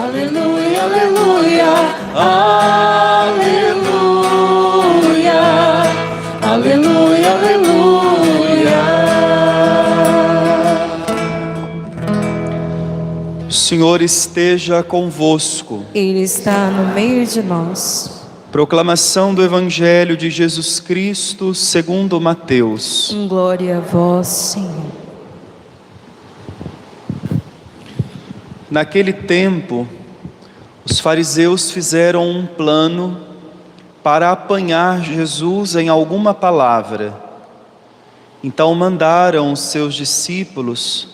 Aleluia, aleluia, aleluia, aleluia, aleluia. O Senhor esteja convosco. Ele está no meio de nós. Proclamação do Evangelho de Jesus Cristo segundo Mateus. Glória a vós, Senhor. Naquele tempo, os fariseus fizeram um plano para apanhar Jesus em alguma palavra. Então mandaram os seus discípulos,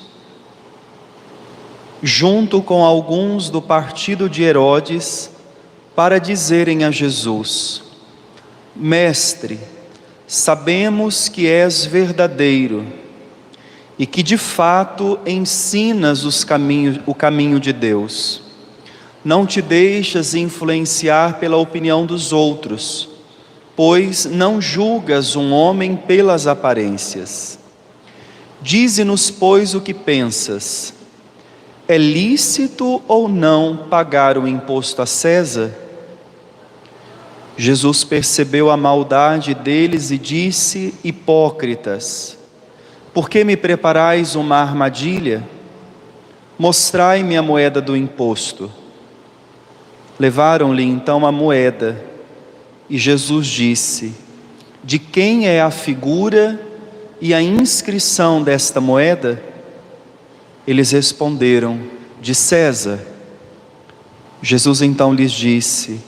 junto com alguns do partido de Herodes, para dizerem a Jesus: Mestre, sabemos que és verdadeiro e que de fato ensinas o caminho de Deus. Não te deixas influenciar pela opinião dos outros, pois não julgas um homem pelas aparências. Dize-nos, pois, o que pensas. É lícito ou não pagar o imposto a César? Jesus percebeu a maldade deles e disse: Hipócritas, por que me preparais uma armadilha? Mostrai-me a moeda do imposto. Levaram-lhe então a moeda, e Jesus disse: De quem é a figura e a inscrição desta moeda? Eles responderam: De César. Jesus então lhes disse: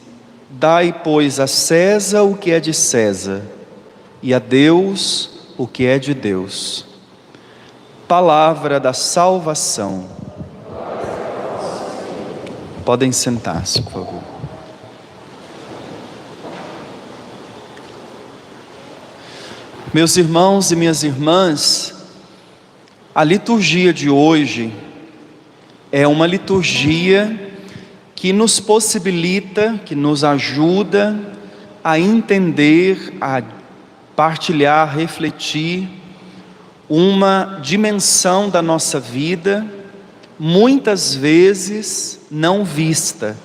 Dai, pois, a César o que é de César, e a Deus o que é de Deus. Palavra da salvação. Podem sentar-se, por favor. Meus irmãos e minhas irmãs, a liturgia de hoje é uma liturgia que nos possibilita, que nos ajuda a entender, a partilhar, a refletir uma dimensão da nossa vida, muitas vezes não vista,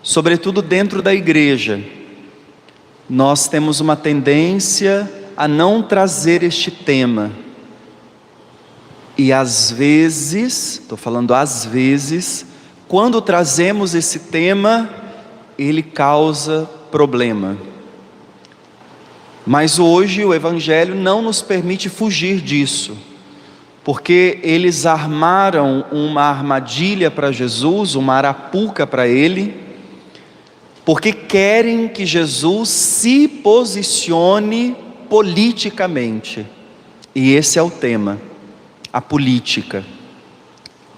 sobretudo dentro da igreja. Nós temos uma tendência a não trazer este tema. E às vezes, estou falando às vezes, quando trazemos esse tema, ele causa problema. Mas hoje o Evangelho não nos permite fugir disso, porque eles armaram uma armadilha para Jesus, uma arapuca para ele, porque querem que Jesus se posicione politicamente. E esse é o tema. A política.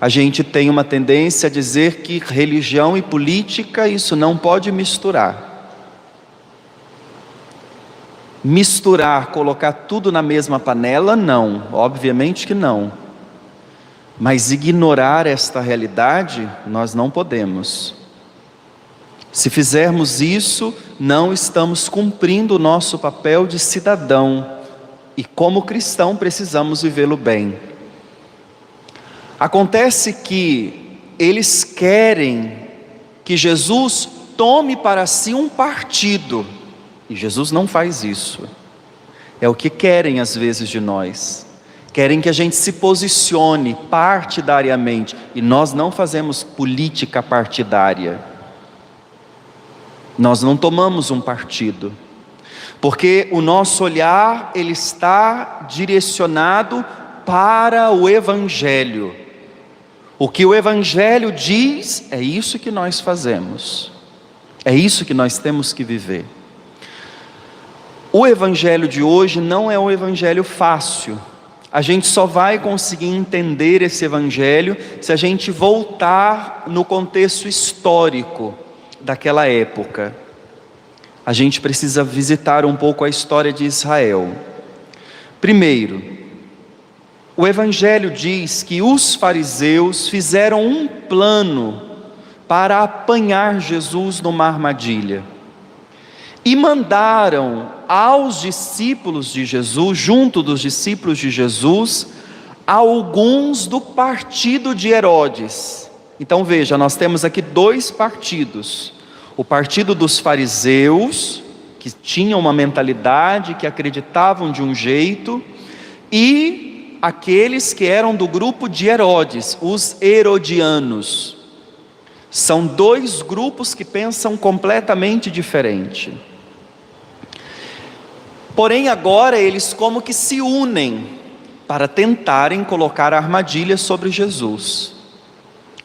A gente tem uma tendência a dizer que religião e política, isso não pode misturar. Misturar, colocar tudo na mesma panela, não, obviamente que não. Mas ignorar esta realidade, nós não podemos. Se fizermos isso, não estamos cumprindo o nosso papel de cidadão. E como cristão precisamos vivê-lo bem. Acontece que eles querem que Jesus tome para si um partido, e Jesus não faz isso. É o que querem às vezes de nós. Querem que a gente se posicione partidariamente, e nós não fazemos política partidária. Nós não tomamos um partido, porque o nosso olhar, ele está direcionado para o Evangelho. O que o Evangelho diz, é isso que nós fazemos. É isso que nós temos que viver. O Evangelho de hoje não é um Evangelho fácil. A gente só vai conseguir entender esse Evangelho se a gente voltar no contexto histórico daquela época. A gente precisa visitar um pouco a história de Israel. Primeiro, o Evangelho diz que os fariseus fizeram um plano para apanhar Jesus numa armadilha. E mandaram aos discípulos de Jesus, junto dos discípulos de Jesus, alguns do partido de Herodes. Então veja, nós temos aqui dois partidos: o partido dos fariseus, que tinham uma mentalidade, que acreditavam de um jeito, e aqueles que eram do grupo de Herodes, os herodianos. São dois grupos que pensam completamente diferente. Porém agora eles como que se unem para tentarem colocar armadilhas sobre Jesus.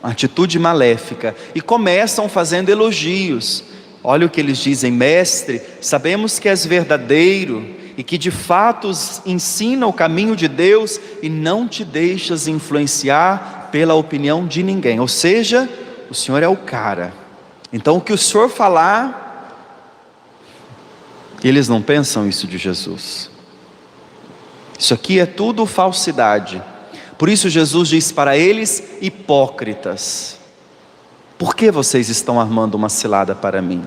Uma atitude maléfica. E começam fazendo elogios. Olha o que eles dizem: mestre, sabemos que és verdadeiro e que de fato ensina o caminho de Deus e não te deixas influenciar pela opinião de ninguém. Ou seja, o Senhor é o cara. Então o que o Senhor falar, eles não pensam isso de Jesus. Isso aqui é tudo falsidade. Por isso Jesus diz para eles: hipócritas, por que vocês estão armando uma cilada para mim?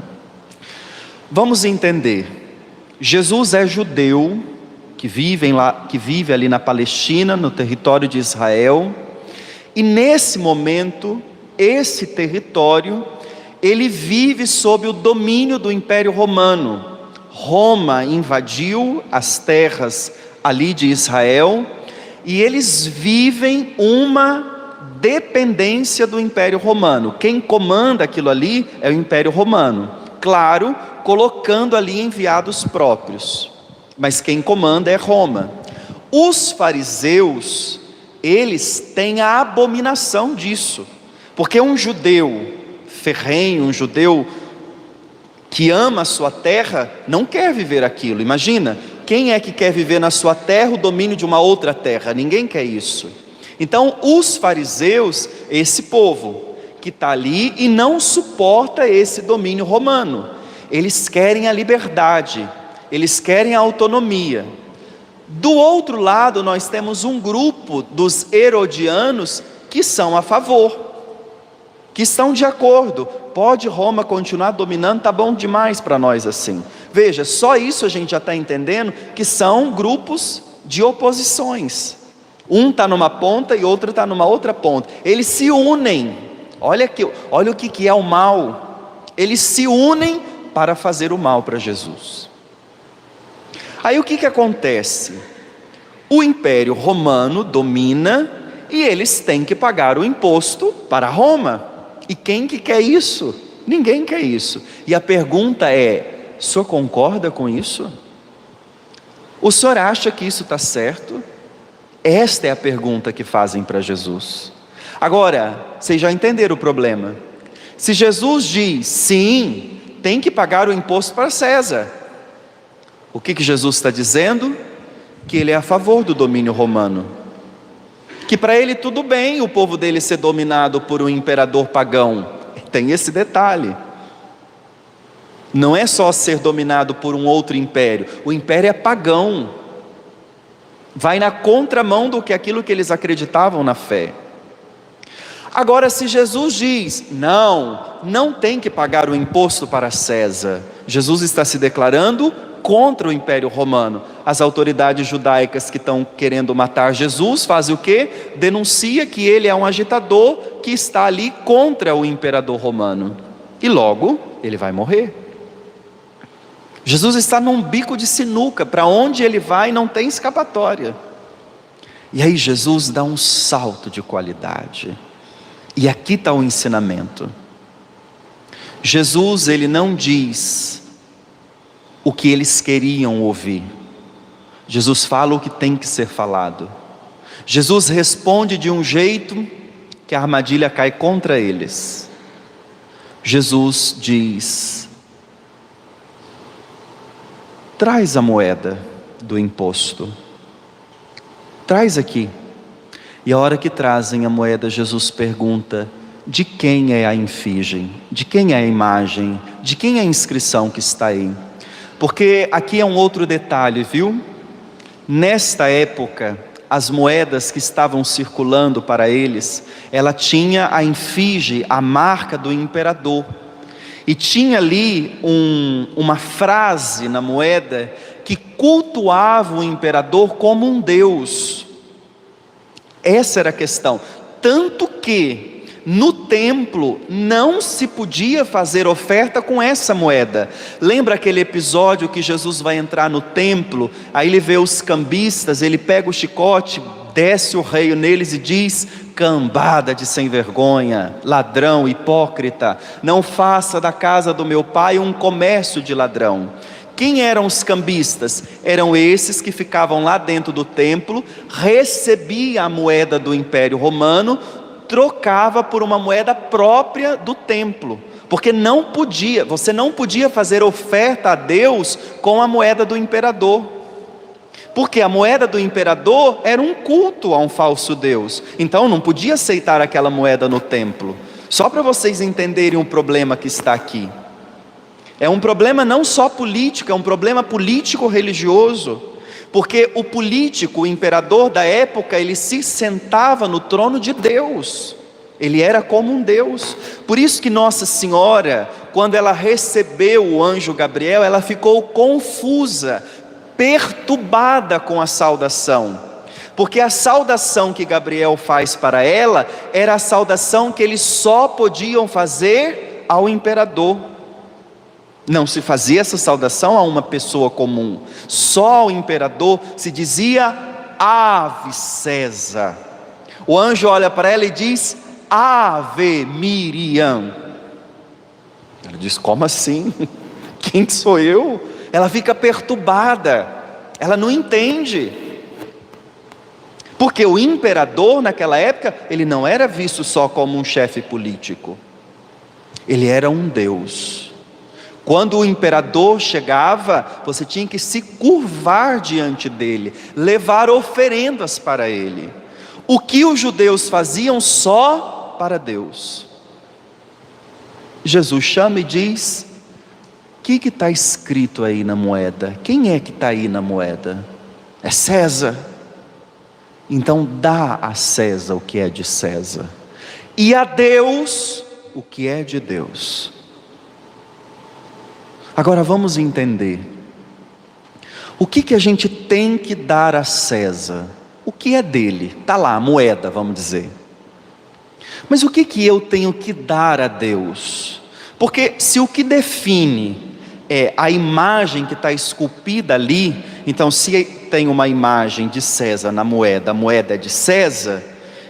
Vamos entender. Jesus é judeu, que vive ali na Palestina, no território de Israel. E nesse momento, esse território, ele vive sob o domínio do Império Romano. Roma invadiu as terras ali de Israel, e eles vivem uma dependência do Império Romano. Quem comanda aquilo ali é o Império Romano, claro, colocando ali enviados próprios, mas quem comanda é Roma. Os fariseus, eles têm a abominação disso, porque um judeu ferrenho, um judeu que ama a sua terra, não quer viver aquilo. Imagina, quem é que quer viver na sua terra o domínio de uma outra terra? Ninguém quer isso. Então os fariseus, esse povo que está ali e não suporta esse domínio romano, eles querem a liberdade, eles querem a autonomia. Do outro lado nós temos um grupo dos herodianos que são a favor, que estão de acordo. Pode Roma continuar dominando, tá bom demais para nós assim. Veja, só isso a gente já está entendendo que são grupos de oposições. Um está numa ponta e outro está numa outra ponta. Eles se unem. Olha o que é o mal. Eles se unem para fazer o mal para Jesus. Aí o que acontece? O Império Romano domina e eles têm que pagar o imposto para Roma. E quem que quer isso? Ninguém quer isso. E a pergunta é: o senhor concorda com isso? O senhor acha que isso está certo? Esta é a pergunta que fazem para Jesus. Agora, vocês já entenderam o problema. Se Jesus diz, sim, tem que pagar o imposto para César, o que Jesus está dizendo? Que ele é a favor do domínio romano. Que para ele tudo bem o povo dele ser dominado por um imperador pagão. Tem esse detalhe. Não é só ser dominado por um outro império. O império é pagão. Vai na contramão do que aquilo que eles acreditavam na fé. Agora, se Jesus diz, não tem que pagar o imposto para César, Jesus está se declarando contra o Império Romano. As autoridades judaicas que estão querendo matar Jesus fazem o quê? Denuncia que ele é um agitador que está ali contra o imperador romano. E logo, ele vai morrer. Jesus está num bico de sinuca, para onde ele vai não tem escapatória. E aí Jesus dá um salto de qualidade. E aqui está o ensinamento. Jesus, ele não diz o que eles queriam ouvir. Jesus fala o que tem que ser falado. Jesus responde de um jeito que a armadilha cai contra eles. Jesus diz: traz a moeda do imposto. Traz aqui. E a hora que trazem a moeda, Jesus pergunta: de quem é a efígie? De quem é a imagem? De quem é a inscrição que está aí? Porque aqui é um outro detalhe, viu? Nesta época, as moedas que estavam circulando para eles, ela tinha a efígie, a marca do imperador. E tinha ali uma frase na moeda que cultuava o imperador como um deus. Essa era a questão. Tanto que no templo não se podia fazer oferta com essa moeda. Lembra aquele episódio que Jesus vai entrar no templo, aí ele vê os cambistas, ele pega o chicote, desce o rei neles e diz: cambada de sem vergonha, ladrão, hipócrita, não faça da casa do meu pai um comércio de ladrão. Quem eram os cambistas? Eram esses que ficavam lá dentro do templo, recebia a moeda do Império Romano, trocava por uma moeda própria do templo, porque você não podia fazer oferta a Deus com a moeda do imperador, porque a moeda do imperador era um culto a um falso Deus, então não podia aceitar aquela moeda no templo. Só para vocês entenderem o problema que está aqui. É um problema não só político, é um problema político-religioso, porque o político, o imperador da época, ele se sentava no trono de Deus, ele era como um Deus. Por isso que Nossa Senhora, quando ela recebeu o anjo Gabriel, ela ficou confusa, perturbada com a saudação, porque a saudação que Gabriel faz para ela, era a saudação que eles só podiam fazer ao imperador. Não se fazia essa saudação a uma pessoa comum, só ao imperador se dizia Ave César. O anjo olha para ela e diz: Ave Miriam. Ela diz: como assim? Quem sou eu? Ela fica perturbada, ela não entende, porque o imperador naquela época, ele não era visto só como um chefe político, ele era um Deus. Quando o imperador chegava, você tinha que se curvar diante dele, levar oferendas para ele, o que os judeus faziam só para Deus. Jesus chama e diz: o que está escrito aí na moeda? Quem é que está aí na moeda? É César. Então dá a César o que é de César, e a Deus o que é de Deus. Agora vamos entender, o que a gente tem que dar a César? O que é dele? Está lá, a moeda, vamos dizer. Mas o que eu tenho que dar a Deus? Porque se o que define é a imagem que está esculpida ali, então se tem uma imagem de César na moeda, a moeda é de César,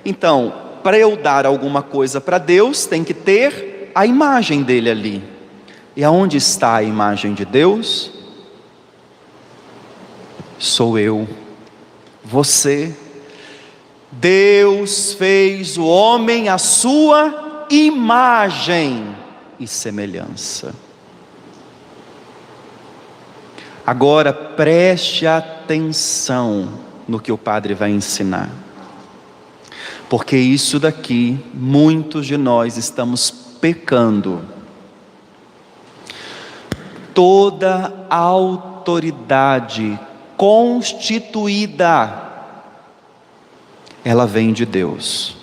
então para eu dar alguma coisa para Deus, tem que ter a imagem dele ali. E aonde está a imagem de Deus? Sou eu, você. Deus fez o homem à sua imagem e semelhança. Agora preste atenção no que o padre vai ensinar, porque isso daqui, muitos de nós estamos pecando. Toda autoridade constituída, ela vem de Deus.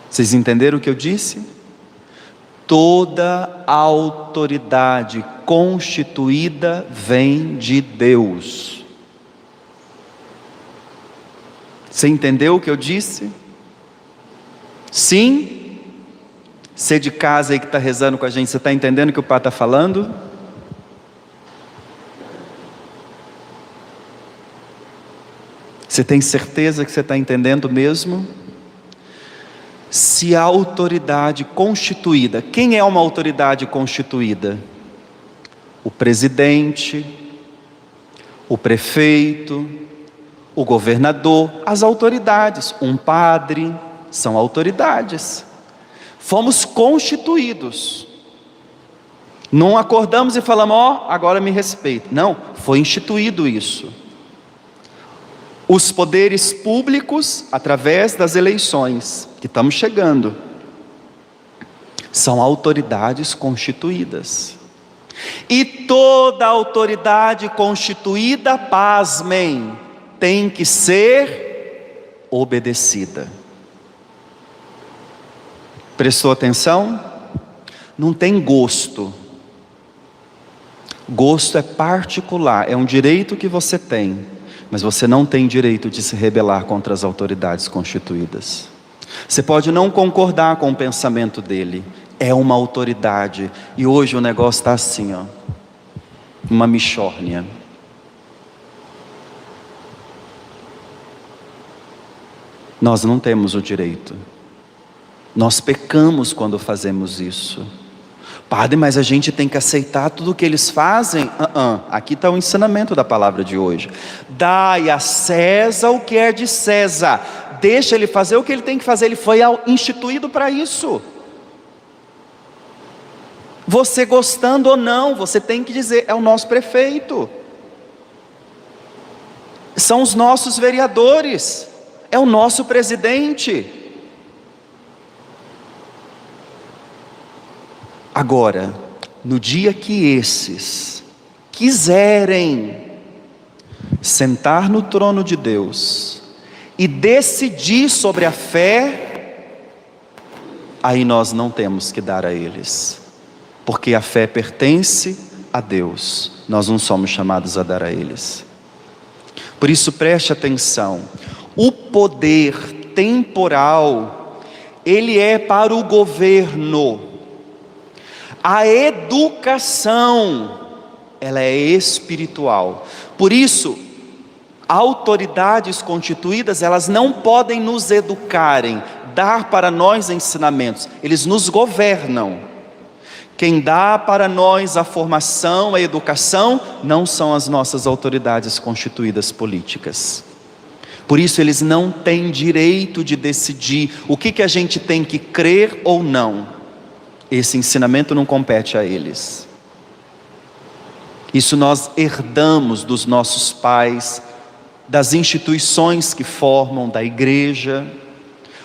Vocês entenderam o que eu disse? Toda autoridade constituída vem de Deus. Você entendeu o que eu disse? Sim? Você de casa aí que está rezando com a gente, você está entendendo o que o Padre está falando? Você tem certeza que você está entendendo mesmo? Se a autoridade constituída, quem é uma autoridade constituída? O presidente, o prefeito, o governador, as autoridades, um padre, são autoridades. Fomos constituídos, não acordamos e falamos: agora me respeita. Não, foi instituído isso. Os poderes públicos, através das eleições, que estamos chegando, são autoridades constituídas. E toda autoridade constituída, pasmem, tem que ser obedecida. Prestou atenção? Não tem gosto. Gosto é particular, é um direito que você tem. mas você não tem direito de se rebelar contra as autoridades constituídas. Você pode não concordar com o pensamento dele, é uma autoridade, e hoje o negócio está assim, ó, uma mixórnia. Nós não temos o direito, nós pecamos quando fazemos isso. Padre, mas a gente tem que aceitar tudo o que eles fazem? Aqui está o ensinamento da palavra de hoje. Dai a César o que é de César, deixa ele fazer o que ele tem que fazer, ele foi instituído para isso. Você gostando ou não, você tem que dizer, é o nosso prefeito, são os nossos vereadores, é o nosso presidente. Agora, no dia que esses quiserem sentar no trono de Deus e decidir sobre a fé, aí nós não temos que dar a eles, porque a fé pertence a Deus, nós não somos chamados a dar a eles. Por isso preste atenção, o poder temporal, ele é para o governo. A educação, ela é espiritual. Por isso, autoridades constituídas, elas não podem nos educarem, dar para nós ensinamentos, eles nos governam. Quem dá para nós a formação, a educação, não são as nossas autoridades constituídas políticas. Por isso eles não têm direito de decidir o que a gente tem que crer ou não. Esse ensinamento não compete a eles. Isso nós herdamos dos nossos pais, das instituições que formam, da igreja.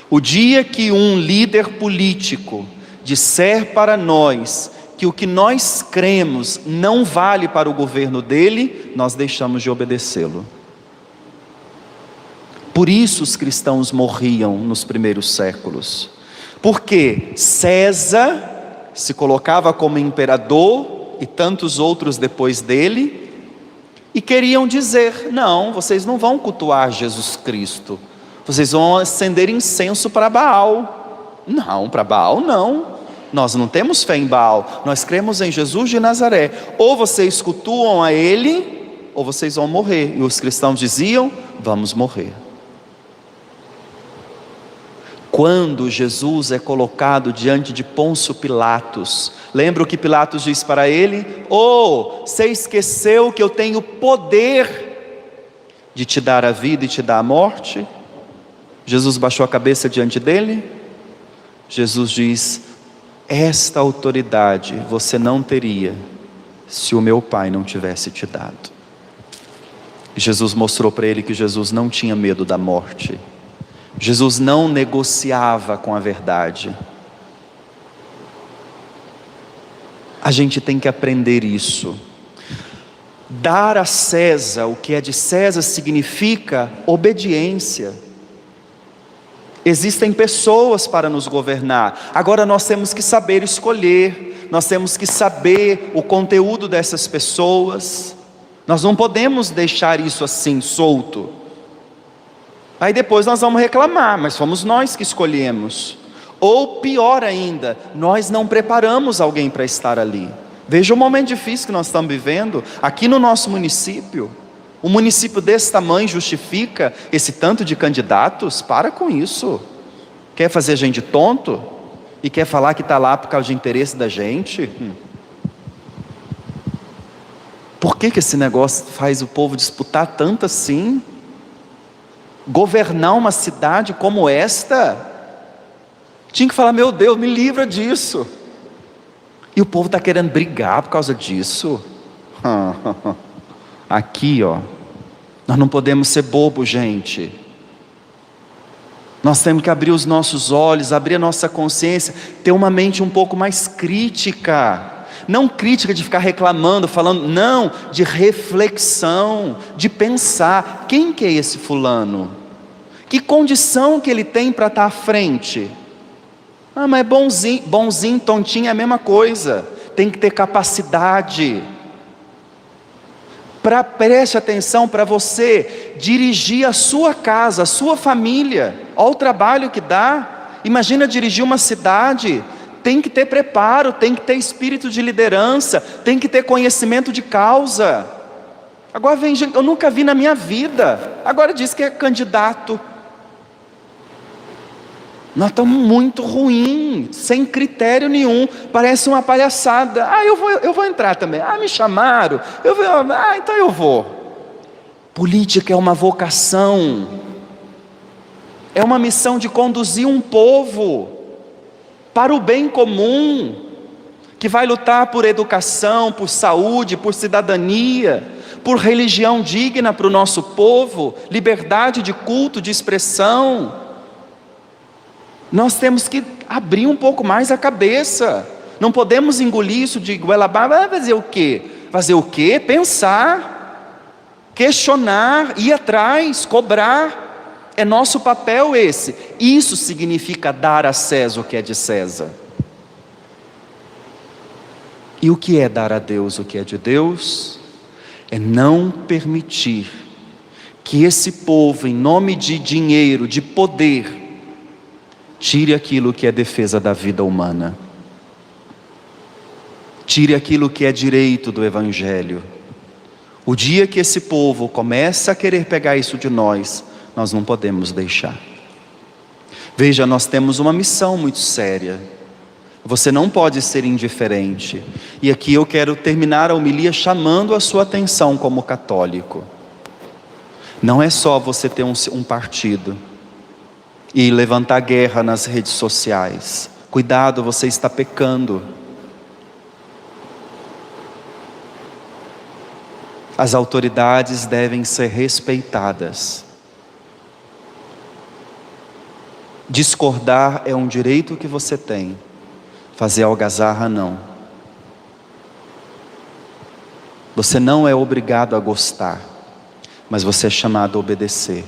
O dia que um líder político disser para nós que o que nós cremos não vale para o governo dele, nós deixamos de obedecê-lo. Por isso os cristãos morriam nos primeiros séculos, porque César se colocava como imperador e tantos outros depois dele, e queriam dizer, não, vocês não vão cultuar Jesus Cristo, vocês vão acender incenso para Baal. Não, para Baal não, nós não temos fé em Baal, nós cremos em Jesus de Nazaré, ou vocês cultuam a ele, ou vocês vão morrer. E os cristãos diziam, vamos morrer. Quando Jesus é colocado diante de Pôncio Pilatos, lembra o que Pilatos diz para ele? Você esqueceu que eu tenho poder de te dar a vida e te dar a morte? Jesus baixou a cabeça diante dele. Jesus diz, esta autoridade você não teria se o meu Pai não tivesse te dado. Jesus mostrou para ele que Jesus não tinha medo da morte. Jesus não negociava com a verdade. A gente tem que aprender isso. Dar a César o que é de César significa obediência. Existem pessoas para nos governar. Agora nós temos que saber escolher. Nós temos que saber o conteúdo dessas pessoas. Nós não podemos deixar isso assim, solto. Aí depois nós vamos reclamar, mas fomos nós que escolhemos. Ou pior ainda, nós não preparamos alguém para estar ali. Veja o momento difícil que nós estamos vivendo, aqui no nosso município. Um município desse tamanho justifica esse tanto de candidatos? Para com isso. Quer fazer a gente tonto? E quer falar que está lá por causa de interesse da gente? Por que esse negócio faz o povo disputar tanto assim? Governar uma cidade como esta, tinha que falar, meu Deus, me livra disso. E o povo está querendo brigar por causa disso. Aqui, nós não podemos ser bobos, gente. Nós temos que abrir os nossos olhos, abrir a nossa consciência, ter uma mente um pouco mais crítica. Não crítica de ficar reclamando, falando, não, de reflexão, de pensar, quem que é esse fulano? Que condição que ele tem para estar à frente? Mas é bonzinho, tontinho é a mesma coisa, tem que ter capacidade. Preste atenção, para você dirigir a sua casa, a sua família. Olha o trabalho que dá. Imagina dirigir uma cidade. Tem que ter preparo, tem que ter espírito de liderança, tem que ter conhecimento de causa. Agora vem gente, eu nunca vi na minha vida, agora diz que é candidato. Nós estamos muito ruins, sem critério nenhum, parece uma palhaçada. Eu vou entrar também. Me chamaram, então eu vou. Política é uma vocação, é uma missão de conduzir um povo para o bem comum, que vai lutar por educação, por saúde, por cidadania, por religião digna para o nosso povo, liberdade de culto, de expressão. Nós temos que abrir um pouco mais a cabeça, não podemos engolir isso de goela abaixo. Fazer o quê? Fazer o quê? Pensar, questionar, ir atrás, cobrar, é nosso papel esse. Isso significa dar a César o que é de César. E o que é dar a Deus o que é de Deus? É não permitir que esse povo, em nome de dinheiro, de poder, tire aquilo que é defesa da vida humana. Tire aquilo que é direito do Evangelho. O dia que esse povo começa a querer pegar isso de nós não podemos deixar. Veja, nós temos uma missão muito séria. Você não pode ser indiferente. E aqui eu quero terminar a homilia chamando a sua atenção como católico. Não é só você ter um partido e levantar guerra nas redes sociais. Cuidado, você está pecando. As autoridades devem ser respeitadas. Discordar é um direito que você tem. Fazer algazarra não. Você não é obrigado a gostar, mas você é chamado a obedecer.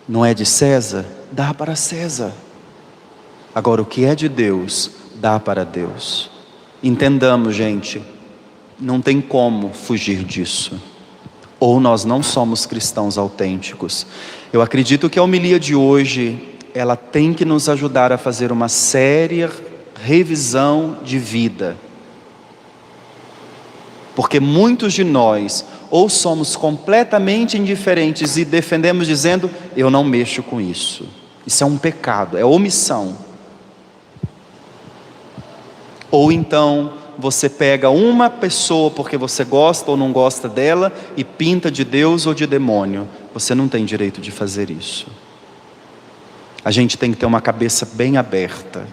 Não é de César? Dá para César. Agora, o que é de Deus, dá para Deus. Entendamos, gente, não tem como fugir disso. Ou nós não somos cristãos autênticos. Eu acredito que a homilia de hoje, ela tem que nos ajudar a fazer uma séria revisão de vida. Porque muitos de nós, ou somos completamente indiferentes e defendemos dizendo, eu não mexo com isso. Isso é um pecado, é omissão. Ou então, você pega uma pessoa porque você gosta ou não gosta dela e pinta de Deus ou de demônio. Você não tem direito de fazer isso. A gente tem que ter uma cabeça bem aberta.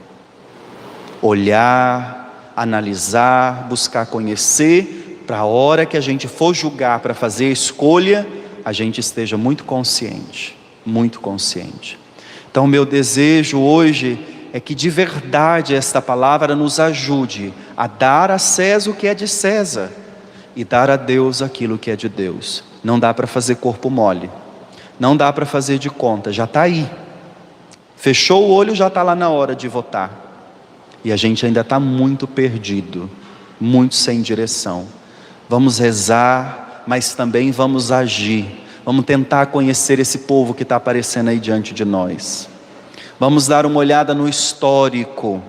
Olhar, analisar, buscar conhecer, para a hora que a gente for julgar, para fazer a escolha, a gente esteja muito consciente, muito consciente. Então, meu desejo hoje é que de verdade esta palavra nos ajude a dar a César o que é de César e dar a Deus aquilo que é de Deus. Não dá para fazer corpo mole, não dá para fazer de conta, já está aí. Fechou o olho, já está lá na hora de votar. E a gente ainda está muito perdido, muito sem direção. Vamos rezar, mas também vamos agir. Vamos tentar conhecer esse povo que está aparecendo aí diante de nós. Vamos dar uma olhada no histórico,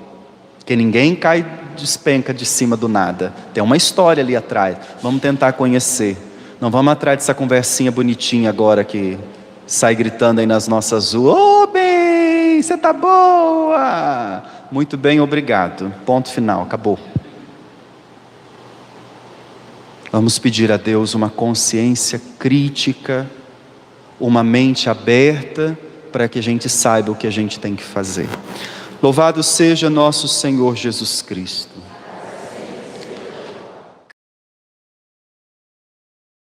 que ninguém cai, despenca de cima do nada. Tem uma história ali atrás. Vamos tentar conhecer. Não vamos atrás dessa conversinha bonitinha agora que sai gritando aí nas nossas ruas. Ô, bem, você tá boa. Muito bem, obrigado. Ponto final, acabou. Vamos pedir a Deus uma consciência crítica, uma mente aberta, para que a gente saiba o que a gente tem que fazer. Louvado seja nosso Senhor Jesus Cristo.